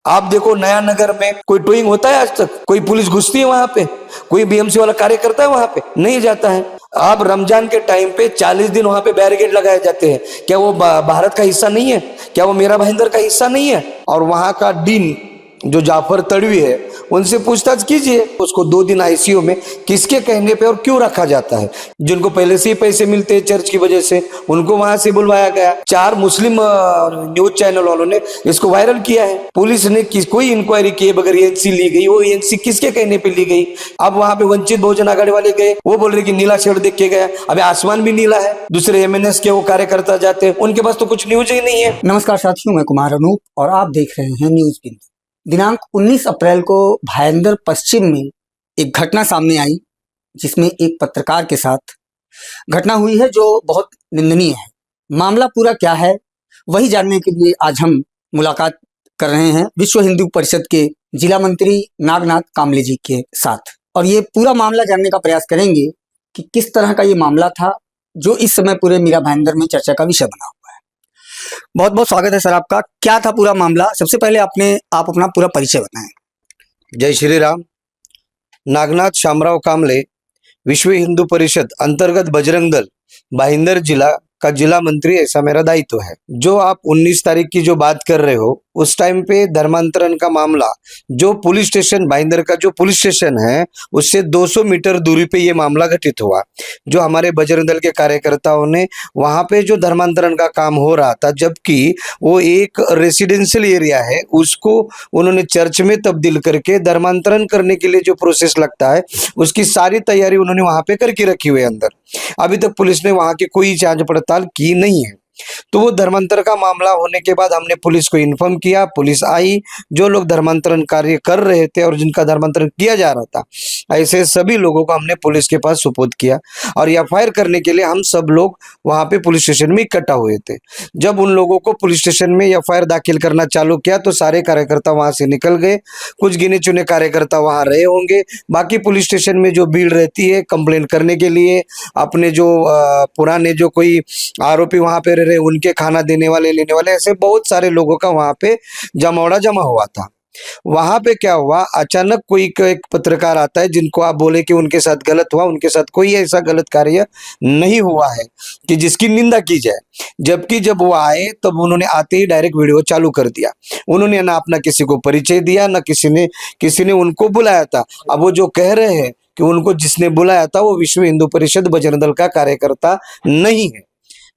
आप देखो नया नगर में कोई टोइंग होता है, आज तक कोई पुलिस घुसती है वहां पे? कोई बीएमसी वाला कार्य करता है वहां पे? नहीं जाता है। आप रमजान के टाइम पे 40 दिन वहां पे बैरिकेड लगाए जाते हैं। क्या वो भारत का हिस्सा नहीं है? क्या वो मेरा भाईंदर का हिस्सा नहीं है? और वहां का डीन जो जाफर तड़वी है, उनसे पूछताछ कीजिए उसको 2 दिन आईसीयू में किसके कहने पे और क्यों रखा जाता है? जिनको पहले से ही पैसे मिलते हैं चर्च की वजह से, उनको वहां से बुलवाया गया। 4 मुस्लिम न्यूज चैनल वालों ने इसको वायरल किया है। पुलिस ने कोई इंक्वायरी किए बगैर एएनसी ली गई। वो एएनसी किसके कहने पे ली गई? अब वहां पे वंचित बहुजन आघाड़ी वाले गए, वो बोल रहे कि नीला शेड देख के गया। अबे आसमान भी नीला है। दूसरे एमएनएस के वो कार्यकर्ता जाते हैं, उनके पास तो कुछ न्यूज ही नहीं है। नमस्कार साथियों, मैं कुमार अनूप और आप देख रहे हैं न्यूज बिंदु। दिनांक 19 अप्रैल को भाईंदर पश्चिम में एक घटना सामने आई, जिसमें एक पत्रकार के साथ घटना हुई है जो बहुत निंदनीय है। मामला पूरा क्या है वही जानने के लिए आज हम मुलाकात कर रहे हैं विश्व हिंदू परिषद के जिला मंत्री नागनाथ कामले जी के साथ, और ये पूरा मामला जानने का प्रयास करेंगे कि किस तरह का ये मामला था जो इस समय पूरे मीरा भाईंदर में चर्चा का विषय बना। बहुत बहुत स्वागत है सर आपका। क्या था पूरा मामला? सबसे पहले आप अपना पूरा परिचय बताएं। जय श्री राम। नागनाथ शामराव कामले, विश्व हिंदू परिषद अंतर्गत बजरंग दल भाईंदर जिला का जिला मंत्री, ऐसा मेरा दायित्व है। जो आप 19 तारीख की जो बात कर रहे हो, उस टाइम पे धर्मांतरण का मामला जो पुलिस स्टेशन भाईंदर का जो पुलिस स्टेशन है उससे 200 मीटर दूरी पे ये मामला घटित हुआ। जो हमारे बजरंग दल के कार्यकर्ताओं ने वहां पे जो धर्मांतरण का काम हो रहा था, जबकि वो एक रेसिडेंशियल एरिया है, उसको उन्होंने चर्च में तब्दील करके धर्मांतरण करने के लिए जो प्रोसेस लगता है उसकी सारी तैयारी उन्होंने वहां पे करके रखी हुई है अंदर। अभी तक पुलिस ने वहां की कोई जांच पड़ताल की नहीं है। तो वो धर्मांतर का मामला होने के बाद हमने पुलिस को इन्फॉर्म किया, पुलिस आई। जो लोग धर्मांतरण कार्य कर रहे थे और जिनका धर्मांतरण किया जा रहा था, ऐसे सभी लोगों को हमने पुलिस के पास सुपुर्द किया। और एफआईआर करने के लिए हम सब लोग वहां पे पुलिस स्टेशन में इकट्ठा हुए थे। जब उन लोगों को पुलिस स्टेशन में एफआईआर दाखिल करना चालू किया तो सारे कार्यकर्ता वहां से निकल गए। कुछ गिने चुने कार्यकर्ता वहां रहे होंगे। बाकी पुलिस स्टेशन में जो भीड़ रहती है कंप्लेन करने के लिए, अपने जो पुराने जो कोई आरोपी वहां पे रहे उनके खाना देने वाले लेने वाले, ऐसे बहुत सारे लोगों का वहां पे जमावड़ा जमा हुआ था। वहां पे क्या हुआ, अचानक कोई एक पत्रकार आता है, जिनको आप बोले कि उनके साथ गलत हुआ, उनके साथ कोई ऐसा गलत कार्य नहीं हुआ है कि जिसकी निंदा की जाए। जबकि जब वो आए तब उन्होंने आते ही डायरेक्ट वीडियो चालू कर दिया। उन्होंने ना अपना किसी को परिचय दिया, ना किसी ने उनको बुलाया था। अब वो जो कह रहे हैं कि उनको जिसने बुलाया था वो विश्व हिंदू परिषद बजरंग दल का कार्यकर्ता नहीं है,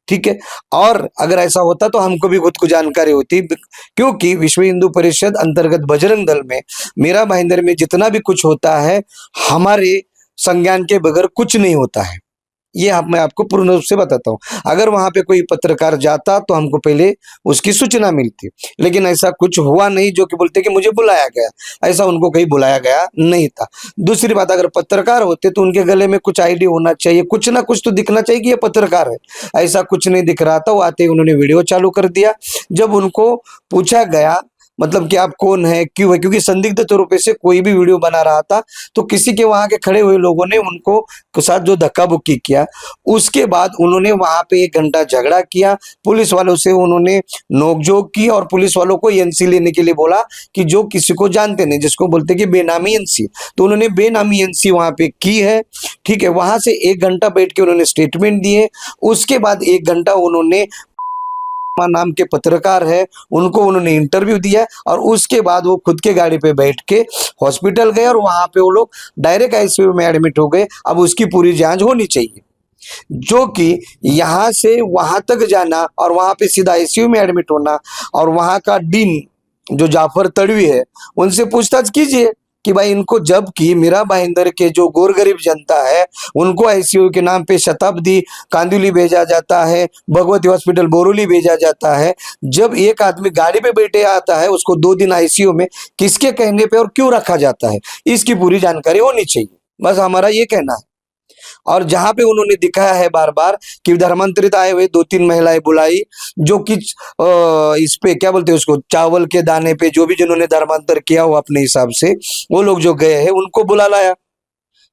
ठीक है। और अगर ऐसा होता तो हमको भी खुद को जानकारी होती, क्योंकि विश्व हिंदू परिषद अंतर्गत बजरंग दल में मेरा भाईंदर में जितना भी कुछ होता है, हमारे संज्ञान के बगैर कुछ नहीं होता है। ये मैं आपको पूर्ण रूप से बताता हूँ। अगर वहां पे कोई पत्रकार जाता तो हमको पहले उसकी सूचना मिलती, लेकिन ऐसा कुछ हुआ नहीं जो कि बोलते कि मुझे बुलाया गया। ऐसा उनको कहीं बुलाया गया नहीं था। दूसरी बात, अगर पत्रकार होते तो उनके गले में कुछ आईडी होना चाहिए, कुछ ना कुछ तो दिखना चाहिए कि ये पत्रकार है। ऐसा कुछ नहीं दिख रहा था। वो आते ही उन्होंने वीडियो चालू कर दिया। जब उनको पूछा गया मतलब कि आप कौन है, क्यों है, क्योंकि संदिग्ध तौर पे से कोई भी वीडियो बना रहा था, तो किसी के वहां के खड़े हुए लोगों ने उनको साथ जो धक्का बुक्की किया, उसके बाद उन्होंने वहां पे 1 घंटा झगड़ा किया। पुलिस वालों से उन्होंने नोकझोंक की और पुलिस वालों को एनसी लेने के लिए बोला कि जो किसी को जानते नहीं, जिसको बोलते कि बेनामी एनसी। तो उन्होंने बेनामी एनसी वहां पे की है, ठीक है। वहां से 1 घंटा बैठ के उन्होंने स्टेटमेंट दिए। उसके बाद 1 घंटा उन्होंने नाम के पत्रकार है उनको उन्होंने इंटरव्यू दिया, और उसके बाद वो खुद के गाड़ी पे बैठ के हॉस्पिटल गए और वहां पे वो लोग डायरेक्ट आईसीयू में एडमिट हो गए। अब उसकी पूरी जांच होनी चाहिए, जो कि यहाँ से वहां तक जाना और वहां पे सीधा आईसीयू में एडमिट होना, और वहां का डीन जो जाफर तड़वी है उनसे पूछताछ कीजिए कि भाई इनको, जबकि मीरा भाईंदर के जो गोरगरीब जनता है उनको आईसीयू के नाम पे शताब्दी कांदिवली भेजा जाता है, भगवती हॉस्पिटल बोरोली भेजा जाता है। जब एक आदमी गाड़ी पे बैठे आता है उसको 2 दिन आईसीयू में किसके कहने पे और क्यों रखा जाता है, इसकी पूरी जानकारी होनी चाहिए। बस हमारा ये कहना है। और जहां पे उन्होंने दिखाया है बार बार कि धर्मांतरित आए हुए 2-3 महिलाएं बुलाई, जो कि इस पे क्या बोलते हैं उसको, चावल के दाने पे जो भी जिन्होंने धर्मांतर किया हो अपने हिसाब से, वो लोग जो गए हैं उनको बुला लाया।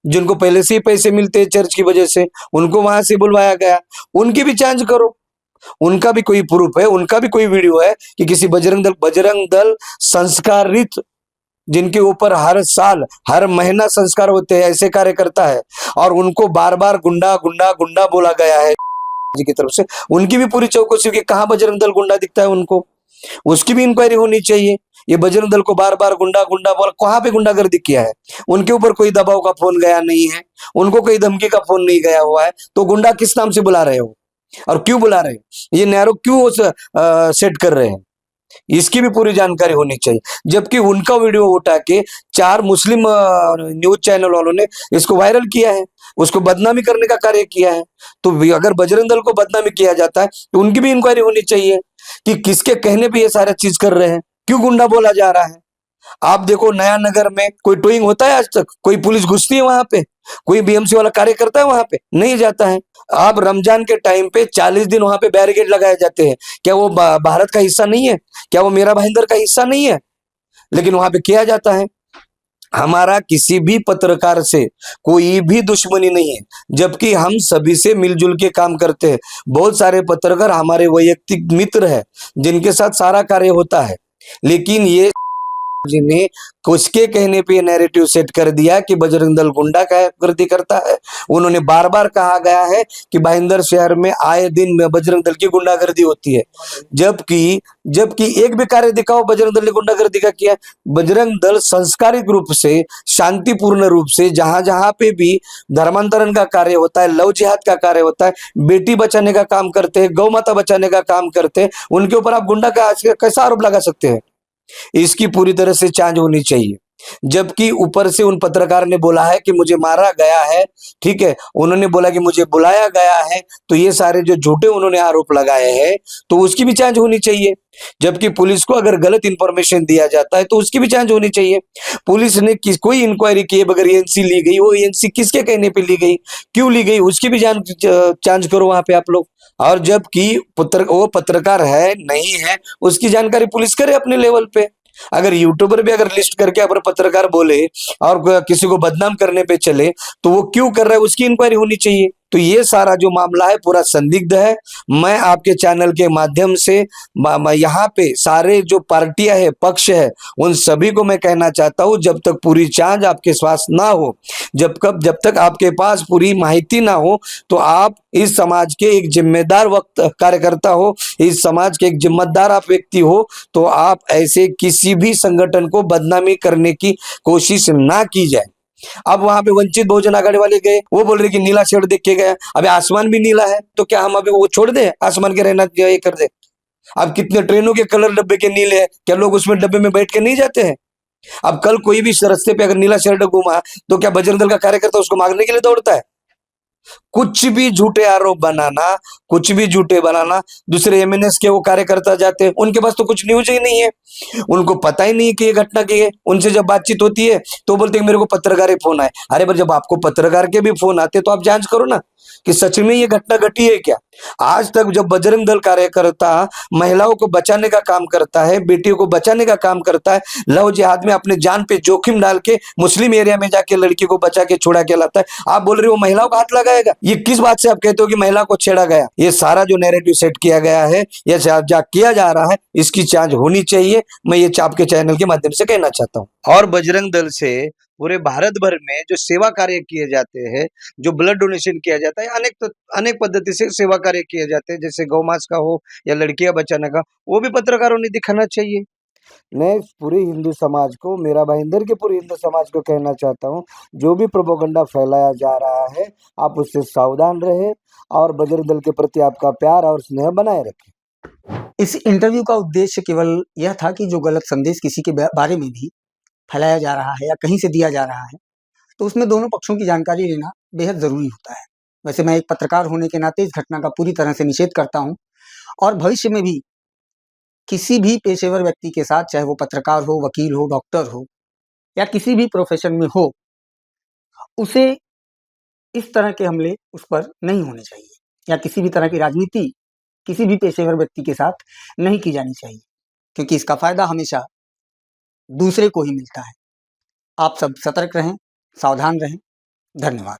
जिनको पहले से ही पैसे मिलते हैं चर्च की वजह से, उनको वहां से बुलवाया गया। उनकी भी जांच करो। उनका भी कोई प्रूफ है, उनका भी कोई वीडियो है कि किसी बजरंग दल संस्कारित, जिनके ऊपर हर साल हर महीना संस्कार होते हैं, ऐसे कार्यकर्ता है, और उनको बार बार गुंडा गुंडा गुंडा बोला गया है जी की तरफ से। उनकी भी पूरी चौकसी होगी, कहाँ बजरंग दल गुंडा दिखता है उनको, उसकी भी इंक्वायरी होनी चाहिए। ये बजरंग दल को बार बार गुंडा गुंडा बोला, कहाँ पे गुंडागर्दी किया है? उनके ऊपर कोई दबाव का फोन गया नहीं है, उनको कोई धमकी का फोन नहीं गया हुआ है, तो गुंडा किस नाम से बुला रहे हो और क्यों बुला रहे हैं? ये नैरो क्यों सेट कर रहे हैं? इसकी भी पूरी जानकारी होनी चाहिए। जबकि उनका वीडियो उठा के 4 मुस्लिम न्यूज चैनल वालों ने इसको वायरल किया है, उसको बदनामी करने का कार्य किया है। तो अगर बजरंग दल को बदनामी किया जाता है तो उनकी भी इंक्वायरी होनी चाहिए कि किसके कहने पे ये सारा चीज कर रहे हैं, क्यों गुंडा बोला जा रहा है। आप देखो नया नगर में कोई टोइंग होता है आज तक? कोई पुलिस घुसती है वहां पे? कोई बीएमसी वाला कार्य करता है वहां पे? नहीं जाता है। आप रमजान के टाइम पे 40 दिन वहां पे बैरिकेड लगाए जाते हैं, क्या वो भारत का हिस्सा नहीं है? क्या वो मेरा भाईंदर का हिस्सा नहीं है? लेकिन वहां पे किया जाता है। हमारा किसी भी पत्रकार से कोई भी दुश्मनी नहीं है, जबकि हम सभी से मिलजुल के काम करते हैं। बहुत सारे पत्रकार हमारे वैयक्तिक मित्र हैं जिनके साथ सारा कार्य होता है, लेकिन ये जिन्हें उसके कहने पे नैरेटिव सेट कर दिया कि बजरंग दल गुंडा गर्दी करता है। उन्होंने बार बार कहा गया है कि भाईंदर शहर में आए दिन में बजरंग दल की गुंडागर्दी होती है, जबकि जबकि एक भी कार्य दिखाओ बजरंग दल ने गुंडागर्दी का किया। बजरंग दल संस्कारिक रूप से, शांतिपूर्ण रूप से, जहां जहां पे भी धर्मांतरण का कार्य होता है, लव जिहाद का कार्य होता है, बेटी बचाने का काम करते हैं, गौ माता बचाने का काम करते हैं, उनके ऊपर आप गुंडा का कैसा आरोप लगा सकते हैं? इसकी पूरी तरह से जांच होनी चाहिए। जबकि ऊपर से उन पत्रकार ने बोला है कि मुझे मारा गया है, ठीक है, उन्होंने बोला कि मुझे बुलाया गया है, तो ये सारे जो झूठे उन्होंने आरोप लगाए हैं तो उसकी भी जांच होनी चाहिए। जबकि पुलिस को अगर गलत इंफॉर्मेशन दिया जाता है तो उसकी भी जांच होनी चाहिए। पुलिस ने कोई इंक्वायरी किए बगैर एएनसी ली गई, वो एएनसी किसके कहने पे ली गई, क्यों ली गई, उसकी भी जांच करो वहां पे आप लोग। और जबकि वो पत्रकार है नहीं है, उसकी जानकारी पुलिस करे अपने लेवल पे। अगर यूट्यूबर भी अगर लिस्ट करके अगर पत्रकार बोले और किसी को बदनाम करने पे चले तो वो क्यों कर रहा है, उसकी इंक्वायरी होनी चाहिए। तो ये सारा जो मामला है पूरा संदिग्ध है। मैं आपके चैनल के माध्यम से यहाँ पे सारे जो पार्टियां है, पक्ष है, उन सभी को मैं कहना चाहता हूँ, जब तक पूरी जांच आपके पास ना हो, जब तक आपके पास पूरी माहिती ना हो, तो आप इस समाज के एक जिम्मेदार कार्यकर्ता हो, इस समाज के एक जिम्मेदार आप व्यक्ति हो, तो आप ऐसे किसी भी संगठन को बदनामी करने की कोशिश ना की जाए। अब वहां पे वंचित बहुजन आघाड़ी वाले गए, वो बोल रहे कि नीला शेड देख के गया। अबे आसमान भी नीला है, तो क्या हम अभी वो छोड़ दे आसमान के रहना ये कर दे? अब कितने ट्रेनों के कलर डब्बे के नीले हैं, क्या लोग उसमें डब्बे में बैठ के नहीं जाते हैं? अब कल कोई भी रास्ते पे अगर नीला शर्ट घूमा तो क्या बजरंग दल का कार्यकर्ता उसको मारने के लिए दौड़ता है? कुछ भी झूठे आरोप बनाना, कुछ भी झूठे बनाना। दूसरे एमएनएस के वो कार्यकर्ता जाते हैं, उनके पास तो कुछ न्यूज ही नहीं है, उनको पता ही नहीं कि ये घटना की है। उनसे जब बातचीत होती है तो बोलते हैं मेरे को पत्रकार के फोन आए। अरे पर जब आपको पत्रकार के भी फोन आते तो आप जांच करो ना कि सच में ये घटना घटी है क्या। आज तक जब बजरंग दल कार्यकर्ता महिलाओं को बचाने का काम करता है, बेटियों को बचाने का काम करता है, लव जिहाद में अपने जान पे जोखिम डाल के मुस्लिम एरिया में जाके लड़की को बचा के छुड़ा के लाता है, आप बोल रहे हो महिलाओं का हाथ लगाएगा? ये किस बात से आप कहते हो कि महिला को छेड़ा गया? ये सारा जो नैरेटिव सेट किया गया है, ये किया जा रहा है, इसकी जांच होनी चाहिए। मैं ये आपके चैनल के माध्यम से कहना चाहता हूँ। और बजरंग दल से पूरे भारत भर में जो सेवा कार्य किए जाते हैं, जो ब्लड डोनेशन किया जाता है, अनेक पद्धति से सेवा कार्य किए जाते हैं, जैसे गौमांस का हो या लड़कियां बचाने का, वो भी पत्रकारों ने दिखाना चाहिए। मैं पूरे हिंदू समाज को, मेरा भाईंदर के पूरे हिंदू समाज को कहना चाहता हूँ, जो भी प्रोपोगंडा फैलाया जा रहा है आप उससे सावधान रहे और बजरंग दल के प्रति आपका प्यार और स्नेह बनाए रखें। इस इंटरव्यू का उद्देश्य केवल यह था कि जो गलत संदेश किसी के बारे में भी फैलाया जा रहा है या कहीं से दिया जा रहा है, तो उसमें दोनों पक्षों की जानकारी लेना बेहद ज़रूरी होता है। वैसे मैं एक पत्रकार होने के नाते इस घटना का पूरी तरह से निषेध करता हूँ और भविष्य में भी किसी भी पेशेवर व्यक्ति के साथ, चाहे वो पत्रकार हो, वकील हो, डॉक्टर हो या किसी भी प्रोफेशन में हो, उसे इस तरह के हमले उस पर नहीं होने चाहिए या किसी भी तरह की राजनीति किसी भी पेशेवर व्यक्ति के साथ नहीं की जानी चाहिए, क्योंकि इसका फायदा हमेशा दूसरे को ही मिलता है। आप सब सतर्क रहें, सावधान रहें। धन्यवाद।